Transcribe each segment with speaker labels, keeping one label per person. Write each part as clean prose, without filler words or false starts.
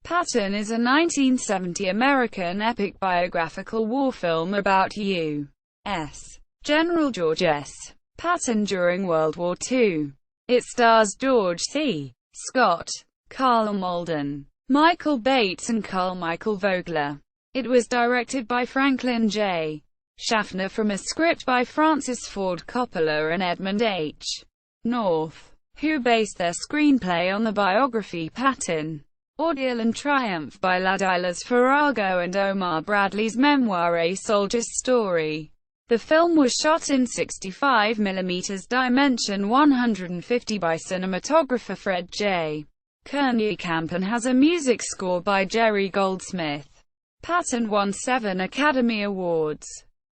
Speaker 1: Patton is a 1970 American epic biographical war film about U.S. General George S. Patton during World War II. It stars George C. Scott, Karl Malden, Michael Bates and Carl Michael Vogler. It was directed by Franklin J. Schaffner from a script by Francis Ford Coppola and Edmund H. North, who based their screenplay on the biography Patton. Ordeal and Triumph by Ladislas, Farago and Omar Bradley's memoir A Soldier's Story. The film was shot in 65mm dimension 150 by cinematographer Fred J. Koenekamp and has a music score by Jerry Goldsmith. Patton won 7 Academy Awards,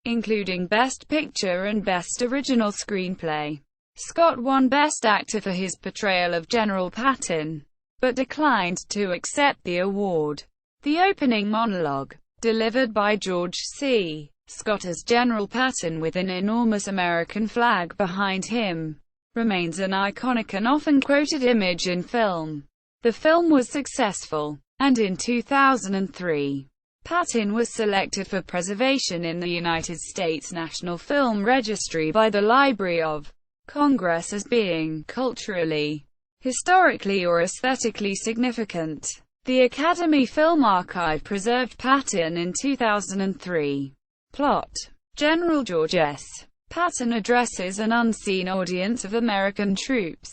Speaker 1: including Best Picture and Best Original Screenplay. Scott won Best Actor for his portrayal of General Patton, but declined to accept the award. The opening monologue, delivered by George C. Scott as General Patton with an enormous American flag behind him, remains an iconic and often quoted image in film. The film was successful, and in 2003, Patton was selected for preservation in the United States National Film Registry by the Library of Congress as being culturally, historically or aesthetically significant. The Academy Film Archive preserved Patton in 2003. Plot: General George S. Patton addresses an unseen audience of American troops.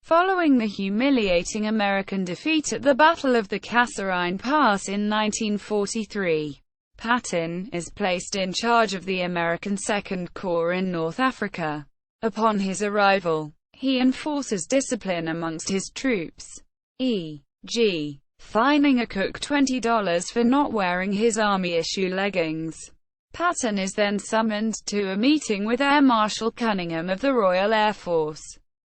Speaker 1: Following the humiliating American defeat at the Battle of the Kasserine Pass in 1943, Patton is placed in charge of the American Second Corps in North Africa. Upon his arrival, he enforces discipline amongst his troops, e.g., fining a cook $20 for not wearing his army-issue leggings. Patton is then summoned to a meeting with Air Marshal Cunningham of the Royal Air Force,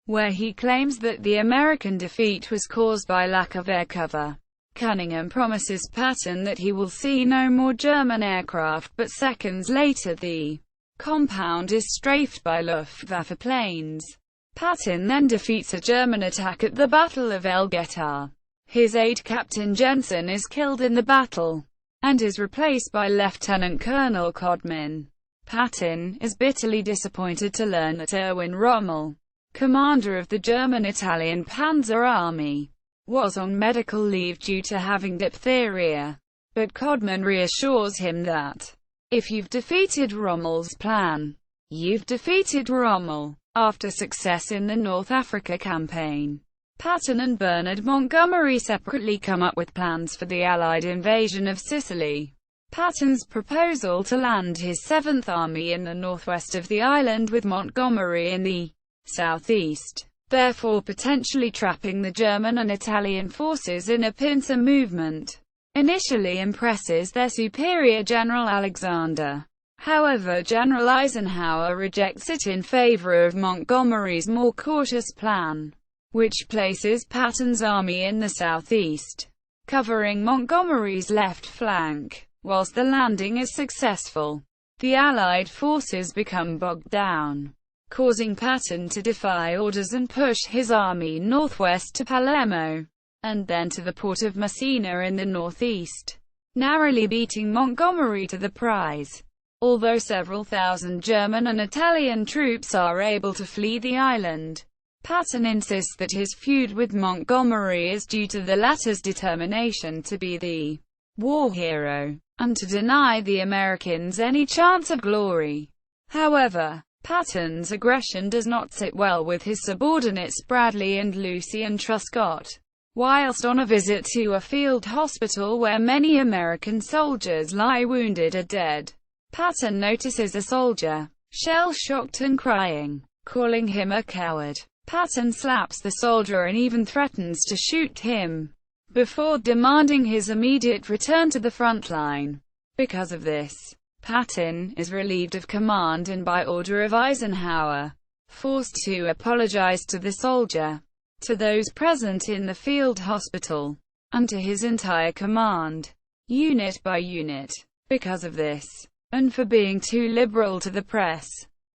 Speaker 1: where he claims that the American defeat was caused by lack of air cover. Cunningham promises Patton that he will see no more German aircraft, but seconds later the compound is strafed by Luftwaffe planes. Patton then defeats a German attack at the Battle of El Guetar. His aide Captain Jensen is killed in the battle, and is replaced by Lieutenant Colonel Codman. Patton is bitterly disappointed to learn that Erwin Rommel, commander of the German-Italian Panzer Army, was on medical leave due to having diphtheria. But Codman reassures him that, if you've defeated Rommel's plan, you've defeated Rommel. After success in the North Africa campaign, Patton and Bernard Montgomery separately come up with plans for the Allied invasion of Sicily. Patton's proposal to land his 7th Army in the northwest of the island with Montgomery in the southeast, therefore potentially trapping the German and Italian forces in a pincer movement, initially impresses their superior General Alexander. However, General Eisenhower rejects it in favor of Montgomery's more cautious plan, which places Patton's army in the southeast, covering Montgomery's left flank. Whilst the landing is successful, the Allied forces become bogged down, causing Patton to defy orders and push his army northwest to Palermo, and then to the port of Messina in the northeast, narrowly beating Montgomery to the prize. Although several thousand German and Italian troops are able to flee the island, Patton insists that his feud with Montgomery is due to the latter's determination to be the war hero, and to deny the Americans any chance of glory. However, Patton's aggression does not sit well with his subordinates Bradley and Lucien Truscott. Whilst on a visit to a field hospital where many American soldiers lie wounded or dead, Patton notices a soldier, shell-shocked and crying, calling him a coward. Patton slaps the soldier and even threatens to shoot him, before demanding his immediate return to the front line. Because of this, Patton is relieved of command and by order of Eisenhower, forced to apologize to the soldier, to those present in the field hospital, and to his entire command, unit by unit. Because of this, and for being too liberal to the press,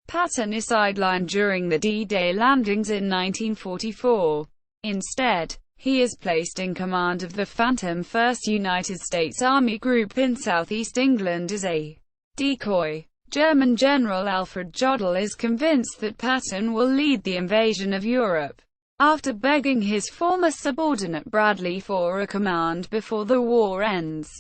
Speaker 1: Patton is sidelined during the D-Day landings in 1944. Instead, He is placed in command of the Phantom 1st United States Army Group in southeast England as a decoy. German General Alfred Jodl is convinced that Patton will lead the invasion of Europe. After begging his former subordinate Bradley for a command before the war ends,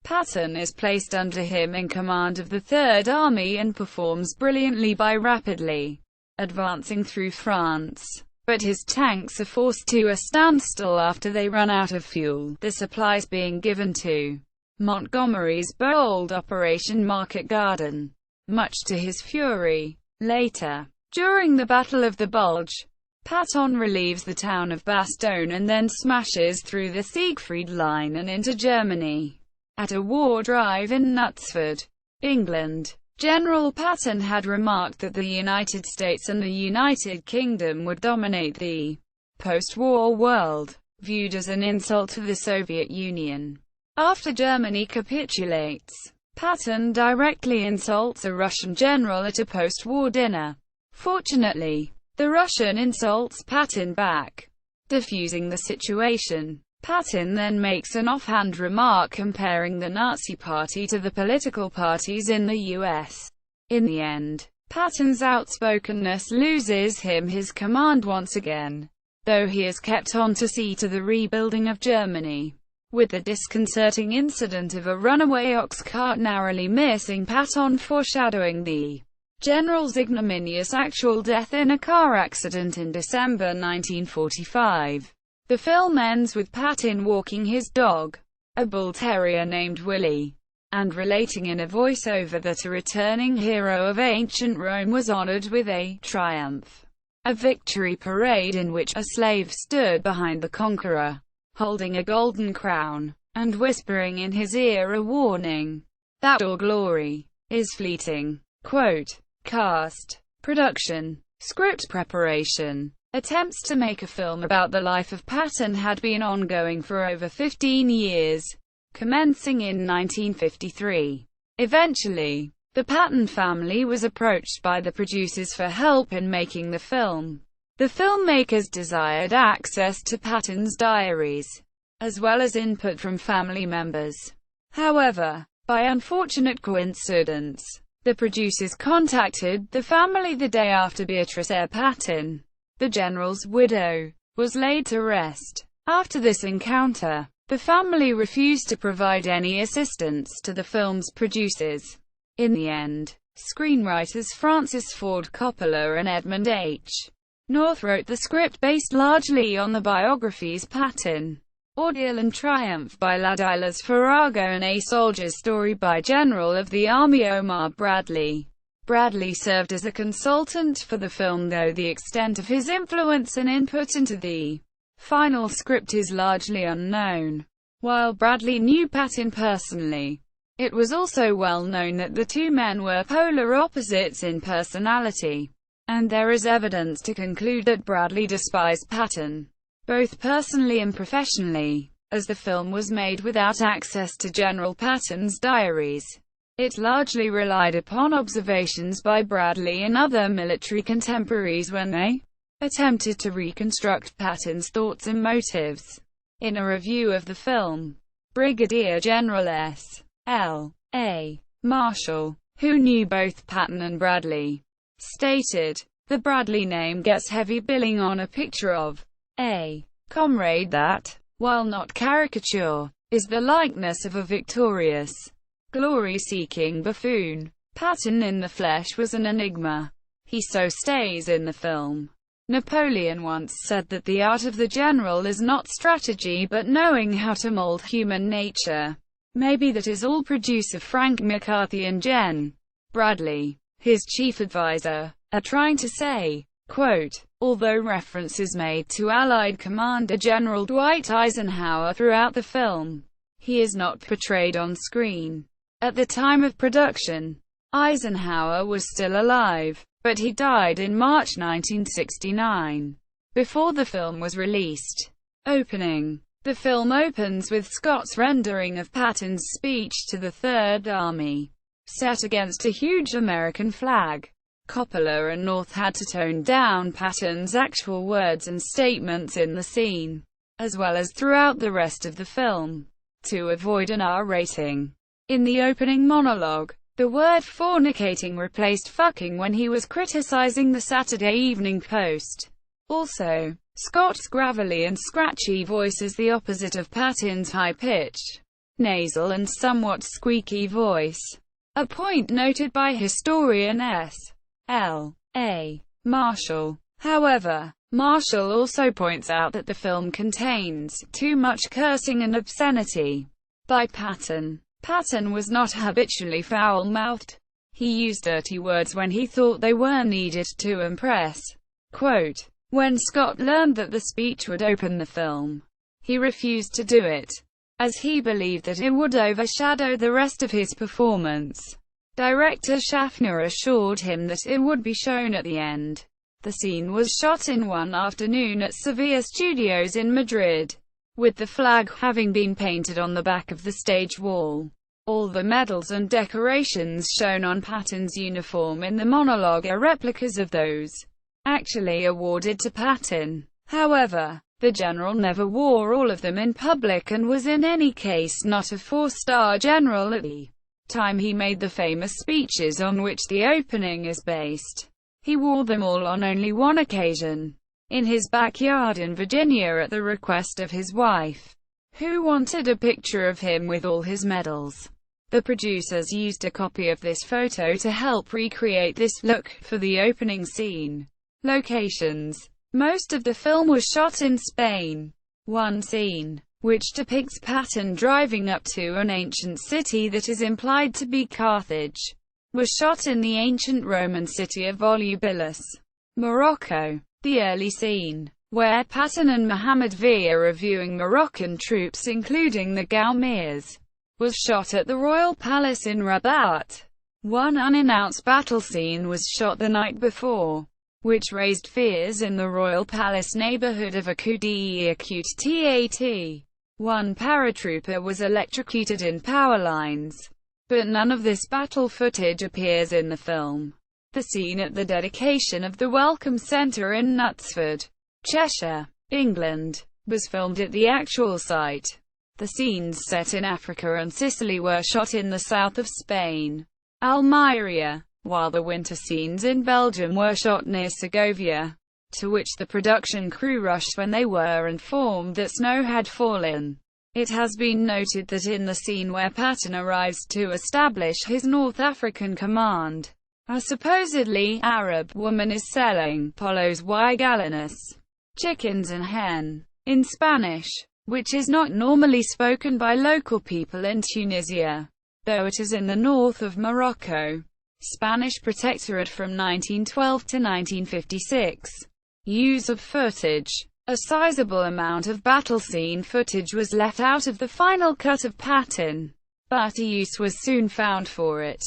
Speaker 1: Patton is placed under him in command of the Third Army and performs brilliantly by rapidly advancing through France. But his tanks are forced to a standstill after they run out of fuel, the supplies being given to Montgomery's bold Operation Market Garden, much to his fury. Later, during the Battle of the Bulge, Patton relieves the town of Bastogne and then smashes through the Siegfried Line and into Germany. At a war drive in Knutsford, England, General Patton had remarked that the United States and the United Kingdom would dominate the post-war world, viewed as an insult to the Soviet Union. After Germany capitulates, Patton directly insults a Russian general at a post-war dinner. Fortunately, the Russian insults Patton back, diffusing the situation. Patton then makes an offhand remark comparing the Nazi Party to the political parties in the US. In the end, Patton's outspokenness loses him his command once again, though he is kept on to see to the rebuilding of Germany, with the disconcerting incident of a runaway ox cart narrowly missing Patton foreshadowing the general's ignominious actual death in a car accident in December 1945. The film ends with Patton walking his dog, a bull terrier named Willie, and relating in a voiceover that a returning hero of ancient Rome was honored with a triumph, a victory parade in which a slave stood behind the conqueror, holding a golden crown, and whispering in his ear a warning that all glory is fleeting. Quote, cast, production, script preparation. Attempts to make a film about the life of Patton had been ongoing for over 15 years, commencing in 1953. Eventually, the Patton family was approached by the producers for help in making the film. The filmmakers desired access to Patton's diaries, as well as input from family members. However, by unfortunate coincidence, the producers contacted the family the day after Beatrice Patton, the general's widow, was laid to rest. After this encounter, the family refused to provide any assistance to the film's producers. In the end, screenwriters Francis Ford Coppola and Edmund H. North wrote the script based largely on the biographies Patton, Ordeal and Triumph by Ladislas Farago and A Soldier's Story by General of the Army Omar Bradley. Bradley served as a consultant for the film, though the extent of his influence and input into the final script is largely unknown. While Bradley knew Patton personally, it was also well known that the two men were polar opposites in personality, and there is evidence to conclude that Bradley despised Patton, both personally and professionally. As the film was made without access to General Patton's diaries, it largely relied upon observations by Bradley and other military contemporaries when they attempted to reconstruct Patton's thoughts and motives. In a review of the film, Brigadier General S.L. A. Marshall, who knew both Patton and Bradley, stated, "The Bradley name gets heavy billing on a picture of a comrade that, while not caricature, is the likeness of a victorious, glory-seeking buffoon. Patton in the flesh was an enigma. He so stays in the film." Napoleon once said that the art of the general is not strategy but knowing how to mold human nature. Maybe that is all producer Frank McCarthy and Gen. Bradley, his chief advisor, are trying to say. Quote, although reference is made to Allied Commander General Dwight Eisenhower throughout the film, he is not portrayed on screen. At the time of production, Eisenhower was still alive, but he died in March 1969, before the film was released. Opening. The film opens with Scott's rendering of Patton's speech to the Third Army, set against a huge American flag. Coppola and North had to tone down Patton's actual words and statements in the scene. as well as throughout the rest of the film, to avoid an R rating. In the opening monologue, the word fornicating replaced fucking when he was criticizing the Saturday Evening Post. Also, Scott's gravelly and scratchy voice is the opposite of Patton's high-pitched, nasal and somewhat squeaky voice, a point noted by historian S. L. A. Marshall. However, Marshall also points out that the film contains too much cursing and obscenity by Patton. Patton was not habitually foul-mouthed. He used dirty words when he thought they were needed to impress. Quote, when Scott learned that the speech would open the film, he refused to do it, as he believed that it would overshadow the rest of his performance. Director Schaffner assured him that it would be shown at the end. The scene was shot in one afternoon at Sevilla Studios in Madrid, with the flag having been painted on the back of the stage wall. All the medals and decorations shown on Patton's uniform in the monologue are replicas of those actually awarded to Patton. However, the general never wore all of them in public and was in any case not a four-star general at the time he made the famous speeches on which the opening is based. He wore them all on only one occasion, in his backyard in Virginia at the request of his wife, who wanted a picture of him with all his medals. The producers used a copy of this photo to help recreate this look for the opening scene. Locations. Most of the film was shot in Spain. One scene, which depicts Patton driving up to an ancient city that is implied to be Carthage, was shot in the ancient Roman city of Volubilis, Morocco. The early scene, where Patton and Mohammed V are reviewing Moroccan troops including the Gaumiers, was shot at the Royal Palace in Rabat. One unannounced battle scene was shot the night before, which raised fears in the Royal Palace neighborhood of Akutat. One paratrooper was electrocuted in power lines, but none of this battle footage appears in the film. The scene at the dedication of the Welcome Centre in Knutsford, Cheshire, England, was filmed at the actual site. The scenes set in Africa and Sicily were shot in the south of Spain, Almeria, while the winter scenes in Belgium were shot near Segovia, to which the production crew rushed when they were informed that snow had fallen. It has been noted that in the scene where Patton arrives to establish his North African command, a supposedly Arab woman is selling polos y gallines, chickens and hen, in Spanish, which is not normally spoken by local people in Tunisia, though it is in the north of Morocco. Spanish Protectorate from 1912 to 1956. Use of footage. A sizable amount of battle scene footage was left out of the final cut of Patton, but a use was soon found for it.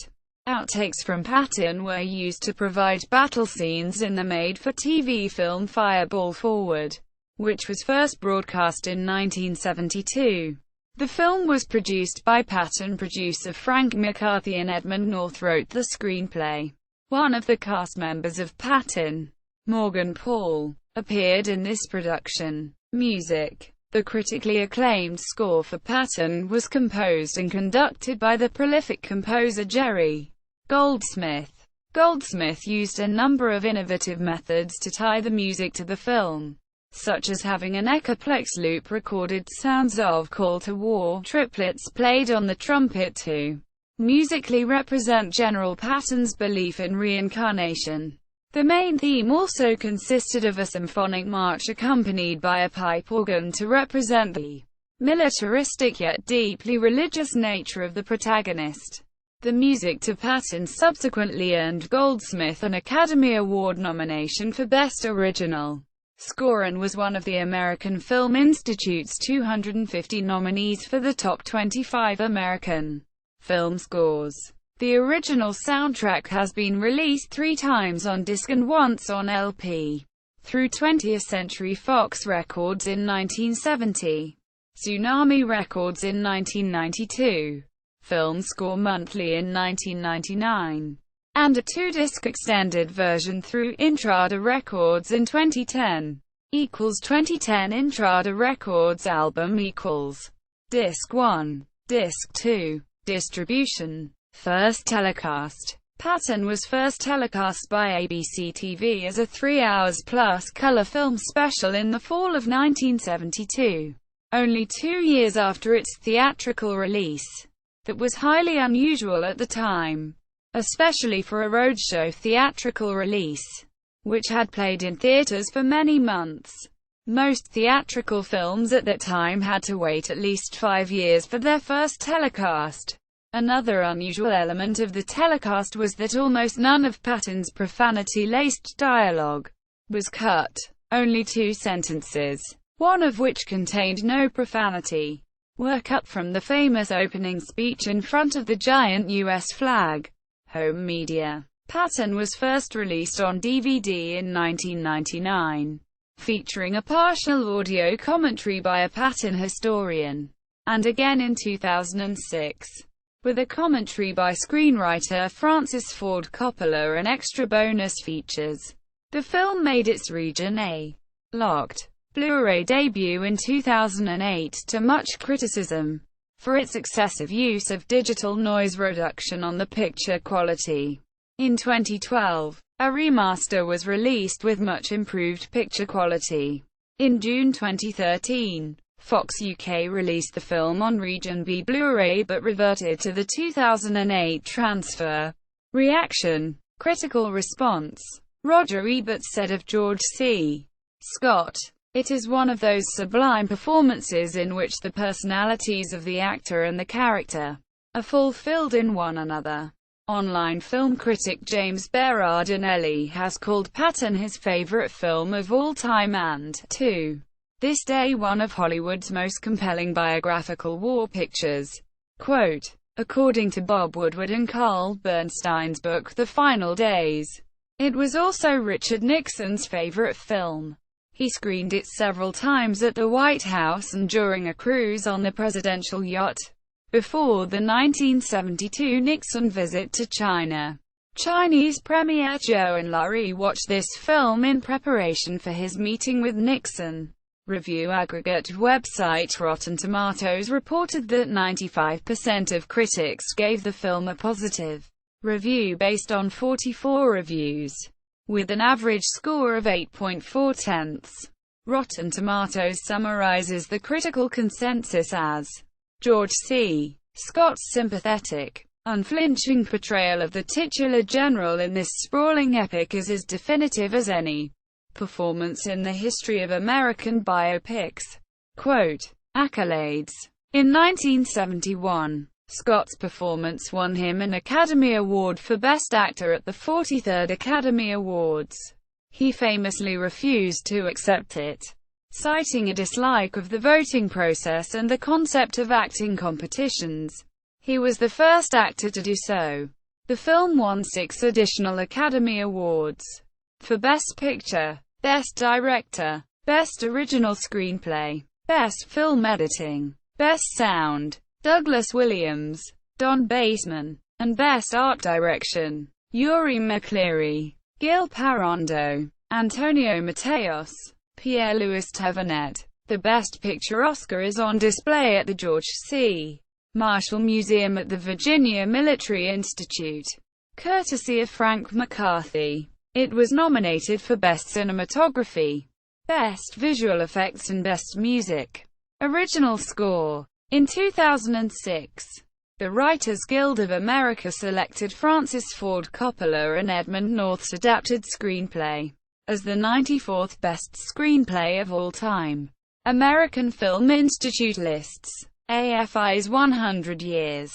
Speaker 1: Outtakes from Patton were used to provide battle scenes in the made-for-TV film Fireball Forward, which was first broadcast in 1972. The film was produced by Patton. Producer Frank McCarthy and Edmund North wrote the screenplay. One of the cast members of Patton, Morgan Paul, appeared in this production. Music. The critically acclaimed score for Patton was composed and conducted by the prolific composer Jerry Goldsmith. Goldsmith used a number of innovative methods to tie the music to the film, such as having an Echoplex loop recorded sounds of Call to War triplets played on the trumpet to musically represent General Patton's belief in reincarnation. The main theme also consisted of a symphonic march accompanied by a pipe organ to represent the militaristic yet deeply religious nature of the protagonist. The music to Patton subsequently earned Goldsmith an Academy Award nomination for Best Original Score and was one of the American Film Institute's 250 nominees for the top 25 American film scores. The original soundtrack has been released 3 times on disc and once on LP, through 20th Century Fox Records in 1970, Tsunami Records in 1992, Film Score Monthly in 1999, and a 2-disc extended version through Intrada Records in 2010. equals 2010 Intrada Records album equals Disc 1. Disc 2. Distribution. First telecast. Patton was first telecast by ABC TV as a 3 hours plus color film special in the fall of 1972, only 2 years after its theatrical release. That was highly unusual at the time, especially for a roadshow theatrical release, which had played in theaters for many months. Most theatrical films at that time had to wait at least 5 years for their first telecast. Another unusual element of the telecast was that almost none of Patton's profanity-laced dialogue was cut. Only 2 sentences, one of which contained no profanity, were cut from the famous opening speech in front of the giant U.S. flag. Home media. Patton was first released on DVD in 1999, featuring a partial audio commentary by a Patton historian, and again in 2006. With a commentary by screenwriter Francis Ford Coppola and extra bonus features. The film made its Region A locked Blu-ray debut in 2008 to much criticism for its excessive use of digital noise reduction on the picture quality. In 2012, a remaster was released with much improved picture quality. In June 2013, Fox UK released the film on Region B Blu-ray but reverted to the 2008 transfer. Reaction. Critical response. Roger Ebert said of George C. Scott, "It is one of those sublime performances in which the personalities of the actor and the character are fulfilled in one another." Online film critic James Berardinelli has called Patton his favorite film of all time and, to this day, one of Hollywood's most compelling biographical war pictures. Quote, according to Bob Woodward and Carl Bernstein's book The Final Days, it was also Richard Nixon's favorite film. He screened it several times at the White House and during a cruise on the presidential yacht before the 1972 Nixon visit to China. Chinese Premier Zhou Enlai watched this film in preparation for his meeting with Nixon. Review aggregate website Rotten Tomatoes reported that 95% of critics gave the film a positive review based on 44 reviews, with an average score of 8.4. Rotten Tomatoes summarizes the critical consensus as, George C. Scott's sympathetic, unflinching portrayal of the titular general in this sprawling epic is as definitive as any performance in the history of American biopics. Quote, Accolades. In 1971, Scott's performance won him an Academy Award for Best Actor at the 43rd Academy Awards. He famously refused to accept it, citing a dislike of the voting process and the concept of acting competitions. He was the first actor to do so. The film won 6 additional Academy Awards for Best Picture, Best Director, Best Original Screenplay, Best Film Editing, Best Sound. Douglas Williams, Don Baseman, and Best Art Direction. Yuri McCleary, Gil Parondo, Antonio Mateos, Pierre-Louis Tavernet. The Best Picture Oscar is on display at the George C. Marshall Museum at the Virginia Military Institute, courtesy of Frank McCarthy. It was nominated for Best Cinematography, Best Visual Effects and Best Music. Original Score. In 2006, the Writers Guild of America selected Francis Ford Coppola and Edmund North's adapted screenplay as the 94th best screenplay of all time. American Film Institute lists AFI's 100 Years,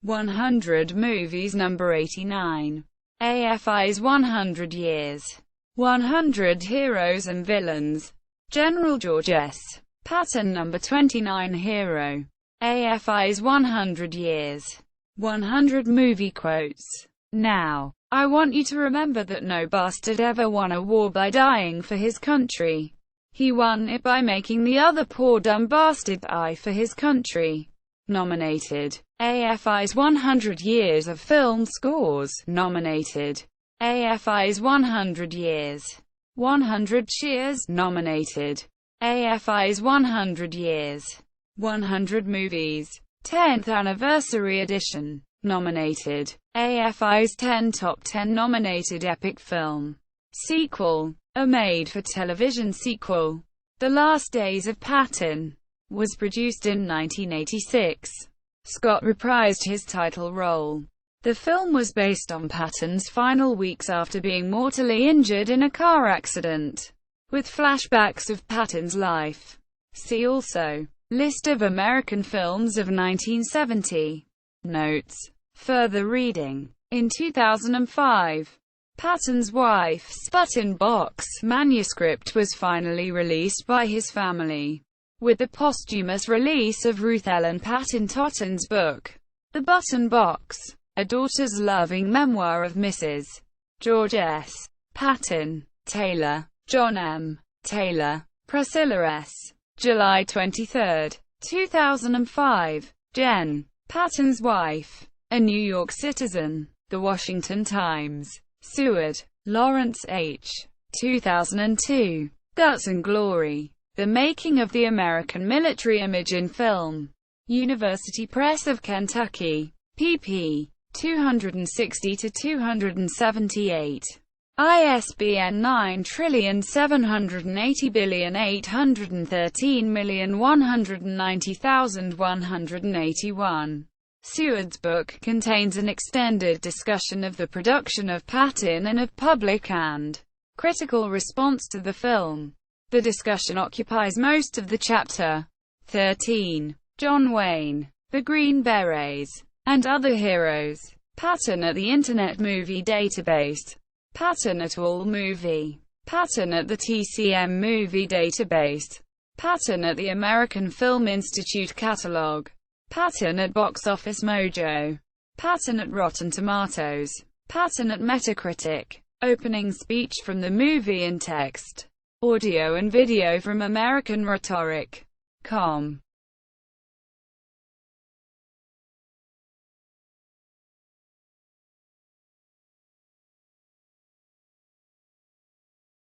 Speaker 1: 100 Movies number 89. AFI's 100 Years, 100 Heroes and Villains. General George S. Patton number 29 Hero. AFI's 100 Years, 100 Movie Quotes. Now, I want you to remember that no bastard ever won a war by dying for his country. He won it by making the other poor dumb bastard die for his country. Nominated. AFI's 100 Years of Film Scores. Nominated. AFI's 100 Years. 100 Cheers, nominated. AFI's 100 Years. 100 Movies. 10th Anniversary Edition, nominated. AFI's 10 Top 10 nominated epic film. Sequel. A made-for-television sequel. The Last Days of Patton was produced in 1986. Scott reprised his title role. The film was based on Patton's final weeks after being mortally injured in a car accident, with flashbacks of Patton's life. See also List of American films of 1970. Notes. Further reading. In 2005, Patton's wife's button-box manuscript was finally released by his family, with the posthumous release of Ruth Ellen Patton Totten's book, The Button Box, a daughter's loving memoir of Mrs. George S. Patton, Taylor, John M. Taylor, Priscilla S. July 23, 2005. Jen. Patton's wife, a New York citizen. The Washington Times. Seward. Lawrence H. 2002. Guts and Glory. The Making of the American Military Image in Film. University Press of Kentucky. pp. 260-278. ISBN 9780813,190,181. Seward's book contains an extended discussion of the production of Patton and of public and critical response to the film. The discussion occupies most of the chapter. 13. John Wayne, The Green Berets, and Other Heroes. Patton at the Internet Movie Database. Patton at AllMovie. Patton at the TCM Movie Database. Patton at the American Film Institute Catalog. Patton at Box Office Mojo. Patton at Rotten Tomatoes. Patton at Metacritic. Opening speech from the movie in text, audio and video from American Rhetoric.com.